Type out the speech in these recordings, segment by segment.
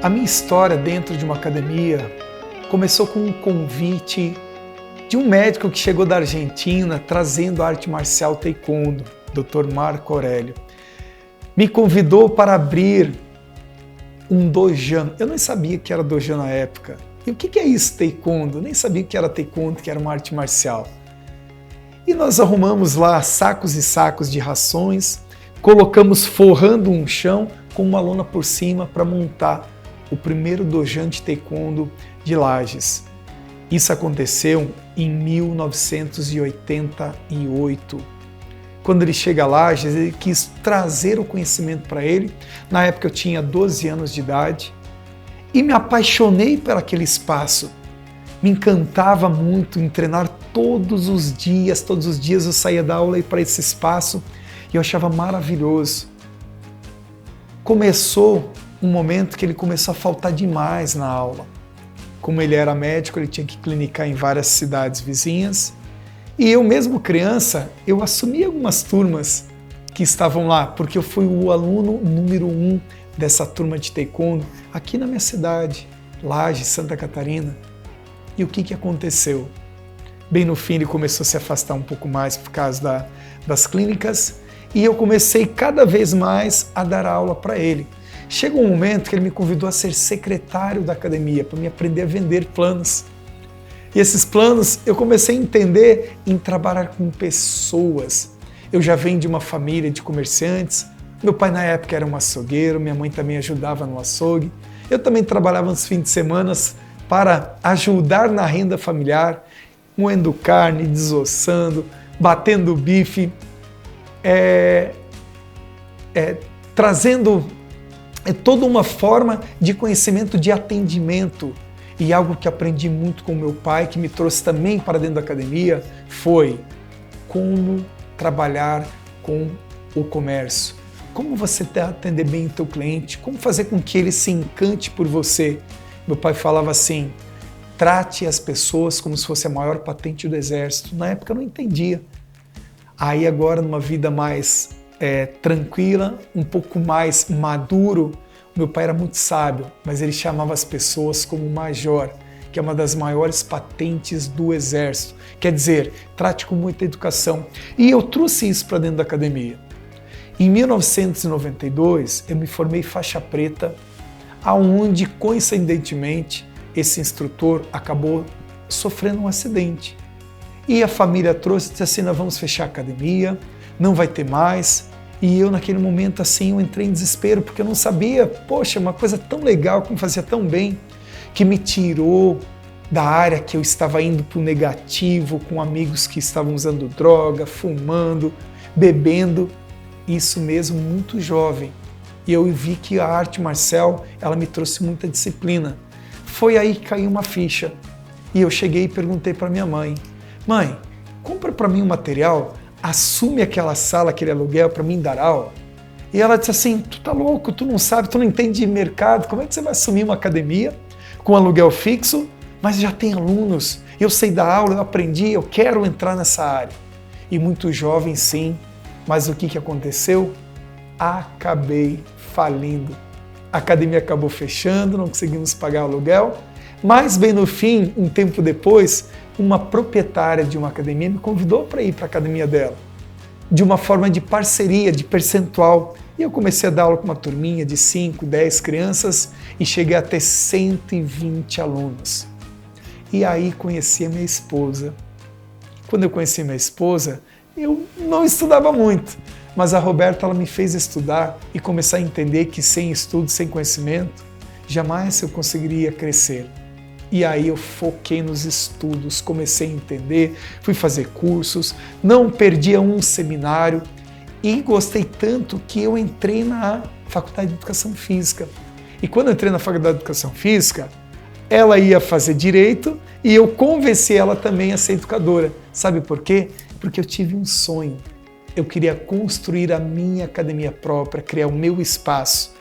A minha história dentro de uma academia começou com um convite de um médico que chegou da Argentina trazendo a arte marcial Taekwondo, Dr. Marco Aurélio. Me convidou para abrir um dojan. Eu nem sabia que era dojan na época. E o que é isso, Taekwondo? Eu nem sabia que era Taekwondo, que era uma arte marcial. E nós arrumamos lá sacos e sacos de rações, colocamos forrando um chão com uma lona por cima para montar o primeiro dojan de Taekwondo de Lages. Isso aconteceu em 1988. Quando ele chega a Lages, ele quis trazer o conhecimento para ele. Na época eu tinha 12 anos de idade e me apaixonei por aquele espaço. Me encantava muito em treinar todos os dias eu saía da aula e ia para esse espaço e eu achava maravilhoso. Começou um momento que ele começou a faltar demais na aula. Como ele era médico, ele tinha que clinicar em várias cidades vizinhas. E eu mesmo criança, eu assumi algumas turmas que estavam lá, porque eu fui o aluno número 1 dessa turma de Taekwondo aqui na minha cidade, Lages, Santa Catarina. E o que aconteceu? Bem no fim ele começou a se afastar um pouco mais por causa das clínicas e eu comecei cada vez mais a dar aula para ele. Chegou um momento que ele me convidou a ser secretário da academia para me aprender a vender planos. E esses planos eu comecei a entender em trabalhar com pessoas. Eu já venho de uma família de comerciantes. Meu pai na época era um açougueiro, minha mãe também ajudava no açougue. Eu também trabalhava nos fins de semana para ajudar na renda familiar, moendo carne, desossando, batendo bife, trazendo toda uma forma de conhecimento de atendimento. E algo que aprendi muito com meu pai, que me trouxe também para dentro da academia, foi como trabalhar com o comércio. Como você atender bem o teu cliente, como fazer com que ele se encante por você. Meu pai falava assim, trate as pessoas como se fosse a maior patente do exército. Na época eu não entendia. Aí agora, numa vida mais tranquila, um pouco mais maduro, meu pai era muito sábio, mas ele chamava as pessoas como major, que é uma das maiores patentes do exército. Quer dizer, trate com muita educação. E eu trouxe isso para dentro da academia. Em 1992, eu me formei faixa preta, aonde, coincidentemente, esse instrutor acabou sofrendo um acidente. E a família trouxe e disse assim, nós vamos fechar a academia, não vai ter mais. E eu, naquele momento, assim, eu entrei em desespero, porque eu não sabia, poxa, uma coisa tão legal, que me fazia tão bem, que me tirou da área que eu estava indo para o negativo, com amigos que estavam usando droga, fumando, bebendo, isso mesmo, muito jovem. E eu vi que a arte marcial, ela me trouxe muita disciplina. Foi aí que caiu uma ficha. E eu cheguei e perguntei para minha mãe, mãe, compra para mim um material, assume aquela sala, aquele aluguel para mim dar aula. E ela disse assim, tu tá louco, tu não sabe, tu não entende de mercado, como é que você vai assumir uma academia com aluguel fixo, mas já tem alunos, eu sei dar aula, eu aprendi, eu quero entrar nessa área. E muito jovem sim, mas o que aconteceu? Acabei falindo. A academia acabou fechando, não conseguimos pagar o aluguel, mas bem no fim, um tempo depois, uma proprietária de uma academia me convidou para ir para a academia dela, de uma forma de parceria, de percentual. E eu comecei a dar aula com uma turminha de 5, 10 crianças e cheguei a ter 120 alunos. E aí conheci a minha esposa. Quando eu conheci minha esposa, eu não estudava muito, mas a Roberta ela me fez estudar e começar a entender que sem estudo, sem conhecimento, jamais eu conseguiria crescer. E aí eu foquei nos estudos, comecei a entender, fui fazer cursos, não perdia um seminário e gostei tanto que eu entrei na Faculdade de Educação Física. E quando eu entrei na Faculdade de Educação Física, ela ia fazer Direito e eu convenci ela também a ser educadora. Sabe por quê? Porque eu tive um sonho. Eu queria construir a minha academia própria, criar o meu espaço.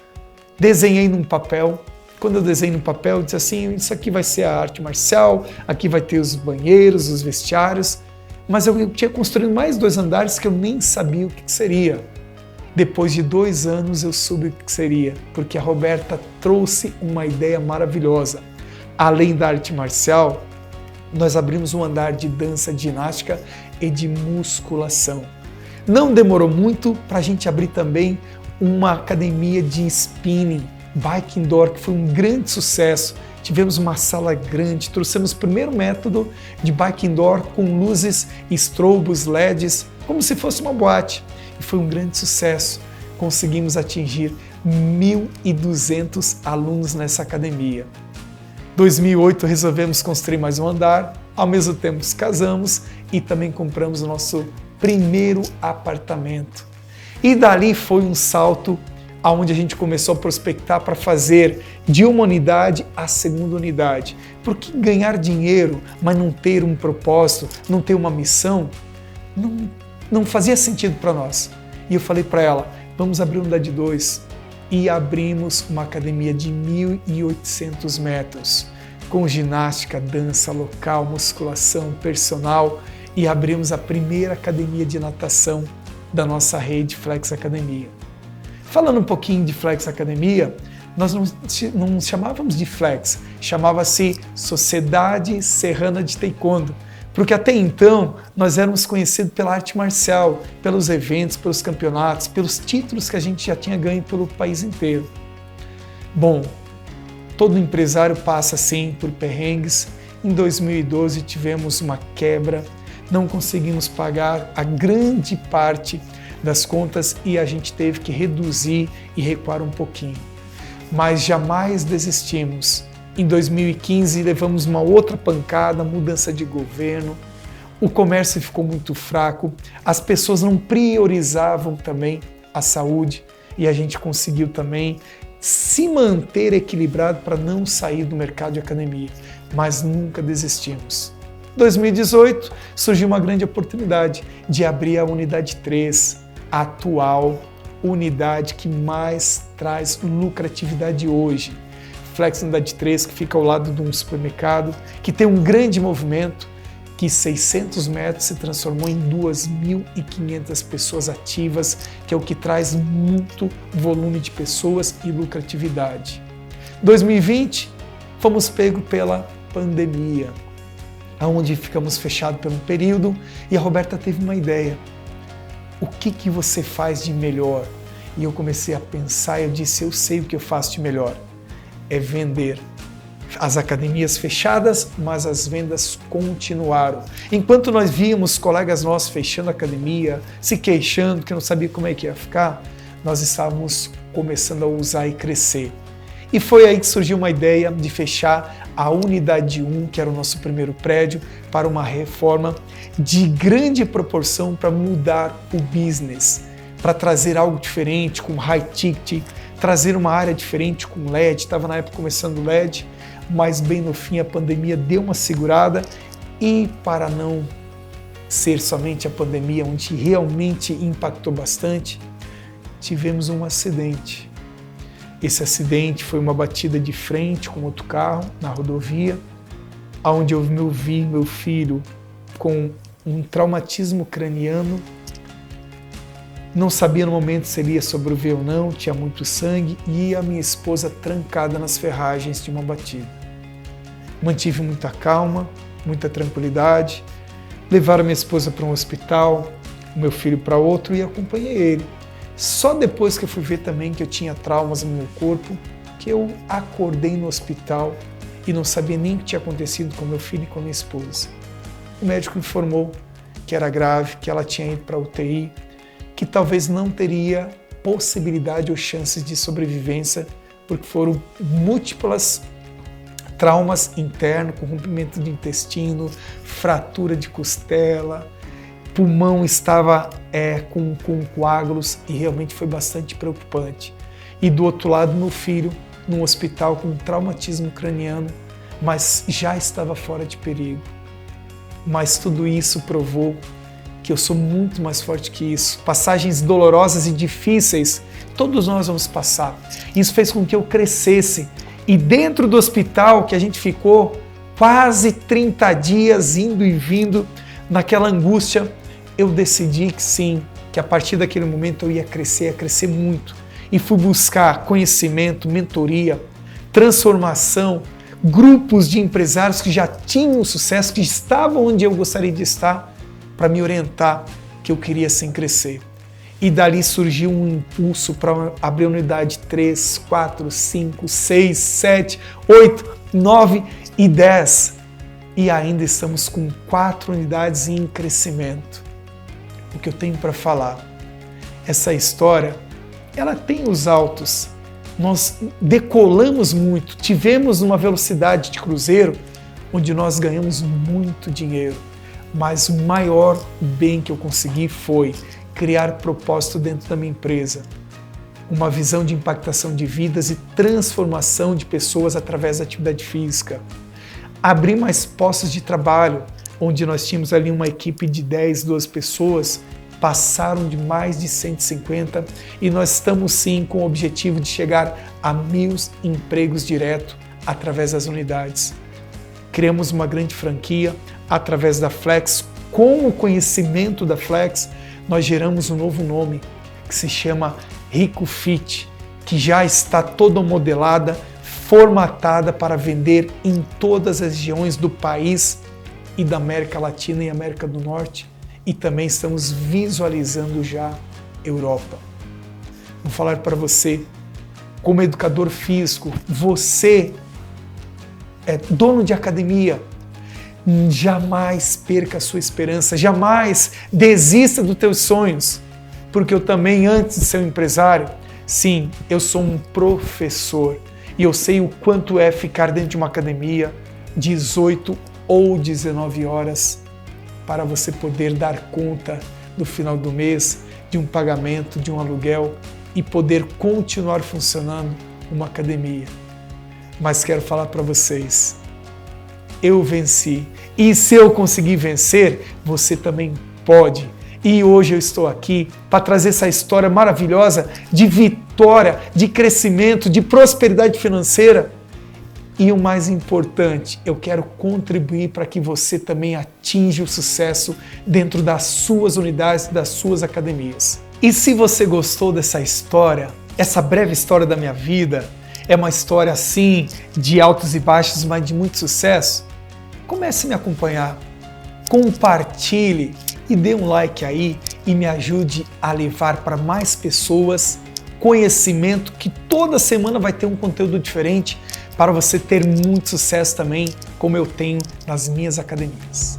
Desenhei num papel. Quando eu desenhei no papel, eu disse assim, isso aqui vai ser a arte marcial, aqui vai ter os banheiros, os vestiários, mas eu tinha construído mais 2 andares que eu nem sabia o que seria. Depois de 2 anos eu soube o que seria, porque a Roberta trouxe uma ideia maravilhosa. Além da arte marcial, nós abrimos um andar de dança, de ginástica e de musculação. Não demorou muito para a gente abrir também uma academia de spinning, bike indoor, que foi um grande sucesso. Tivemos uma sala grande, trouxemos o primeiro método de bike indoor com luzes, estrobos, LEDs, como se fosse uma boate. E foi um grande sucesso. Conseguimos atingir 1.200 alunos nessa academia. Em 2008 resolvemos construir mais um andar, ao mesmo tempo nos casamos e também compramos o nosso primeiro apartamento. E dali foi um salto aonde a gente começou a prospectar para fazer de uma unidade a segunda unidade. Porque ganhar dinheiro, mas não ter um propósito, não ter uma missão, não fazia sentido para nós. E eu falei para ela, vamos abrir uma unidade 2. E abrimos uma academia de 1.800 metros, com ginástica, dança local, musculação, personal, e abrimos a primeira academia de natação da nossa rede Flex Academia. Falando um pouquinho de Flex Academia, nós não chamávamos de Flex, chamava-se Sociedade Serrana de Taekwondo, porque até então nós éramos conhecidos pela arte marcial, pelos eventos, pelos campeonatos, pelos títulos que a gente já tinha ganho pelo país inteiro. Bom, todo empresário passa sim por perrengues. Em 2012 tivemos uma quebra, não conseguimos pagar a grande parte das contas e a gente teve que reduzir e recuar um pouquinho. Mas jamais desistimos. Em 2015 levamos uma outra pancada, mudança de governo, o comércio ficou muito fraco, as pessoas não priorizavam também a saúde e a gente conseguiu também se manter equilibrado para não sair do mercado de academia, mas nunca desistimos. Em 2018 surgiu uma grande oportunidade de abrir a unidade 3, a atual unidade que mais traz lucratividade hoje. Flex Unidade 3, que fica ao lado de um supermercado, que tem um grande movimento, que 600 metros se transformou em 2.500 pessoas ativas, que é o que traz muito volume de pessoas e lucratividade. 2020, fomos pegos pela pandemia, onde ficamos fechados por um período e a Roberta teve uma ideia. O que você faz de melhor? E eu comecei a pensar e eu disse, eu sei o que eu faço de melhor. É vender. As academias fechadas, mas as vendas continuaram. Enquanto nós víamos colegas nossos fechando a academia, se queixando que não sabia como é que ia ficar, nós estávamos começando a usar e crescer. E foi aí que surgiu uma ideia de fechar a unidade 1, que era o nosso primeiro prédio, para uma reforma de grande proporção para mudar o business, para trazer algo diferente, com high ticket, trazer uma área diferente com LED. Estava na época começando o LED, mas bem no fim a pandemia deu uma segurada e para não ser somente a pandemia, onde realmente impactou bastante, tivemos um acidente. Esse acidente foi uma batida de frente com outro carro na rodovia, onde eu vi meu filho com um traumatismo craniano. Não sabia no momento se ele ia sobreviver ou não, tinha muito sangue e a minha esposa trancada nas ferragens de uma batida. Mantive muita calma, muita tranquilidade, levaram minha esposa para um hospital, o meu filho para outro e acompanhei ele. Só depois que eu fui ver também que eu tinha traumas no meu corpo, que eu acordei no hospital e não sabia nem o que tinha acontecido com meu filho e com a minha esposa. O médico informou que era grave, que ela tinha ido para a UTI, que talvez não teria possibilidade ou chances de sobrevivência, porque foram múltiplas traumas internos, com rompimento de intestino, fratura de costela, pulmão estava com coágulos e realmente foi bastante preocupante. E do outro lado, meu filho, num hospital com traumatismo craniano, mas já estava fora de perigo. Mas tudo isso provou que eu sou muito mais forte que isso. Passagens dolorosas e difíceis, todos nós vamos passar. Isso fez com que eu crescesse. E dentro do hospital, que a gente ficou quase 30 dias indo e vindo, naquela angústia, eu decidi que sim, que a partir daquele momento eu ia crescer muito. E fui buscar conhecimento, mentoria, transformação, grupos de empresários que já tinham sucesso, que estavam onde eu gostaria de estar, para me orientar que eu queria sim crescer. E dali surgiu um impulso para abrir a unidade 3, 4, 5, 6, 7, 8, 9 e 10. E ainda estamos com 4 unidades em crescimento. O que eu tenho para falar? Essa história, ela tem os altos. Nós decolamos muito, tivemos uma velocidade de cruzeiro onde nós ganhamos muito dinheiro. Mas o maior bem que eu consegui foi criar propósito dentro da minha empresa. Uma visão de impactação de vidas e transformação de pessoas através da atividade física. Abrir mais postos de trabalho, onde nós tínhamos ali uma equipe de 10, 12 pessoas, passaram de mais de 150 e nós estamos sim com o objetivo de chegar a 1.000 empregos direto através das unidades. Criamos uma grande franquia através da Flex. Com o conhecimento da Flex, nós geramos um novo nome que se chama Rico Fit, que já está toda modelada, formatada para vender em todas as regiões do país e da América Latina e América do Norte. E também estamos visualizando já Europa. Vou falar para você, como educador físico, você é dono de academia, jamais perca a sua esperança, jamais desista dos teus sonhos, porque eu também, antes de ser um empresário, sim, eu sou um professor e eu sei o quanto é ficar dentro de uma academia 18 ou 19 horas para você poder dar conta do final do mês, de um pagamento, de um aluguel e poder continuar funcionando uma academia. Mas quero falar para vocês, eu venci. E se eu conseguir vencer, você também pode. E hoje eu estou aqui para trazer essa história maravilhosa de vitória, de crescimento, de prosperidade financeira. E o mais importante, eu quero contribuir para que você também atinja o sucesso dentro das suas unidades, das suas academias. E se você gostou dessa história, essa breve história da minha vida, é uma história assim, de altos e baixos, mas de muito sucesso, comece a me acompanhar, compartilhe e dê um like aí e me ajude a levar para mais pessoas conhecimento, que toda semana vai ter um conteúdo diferente para você ter muito sucesso também, como eu tenho nas minhas academias.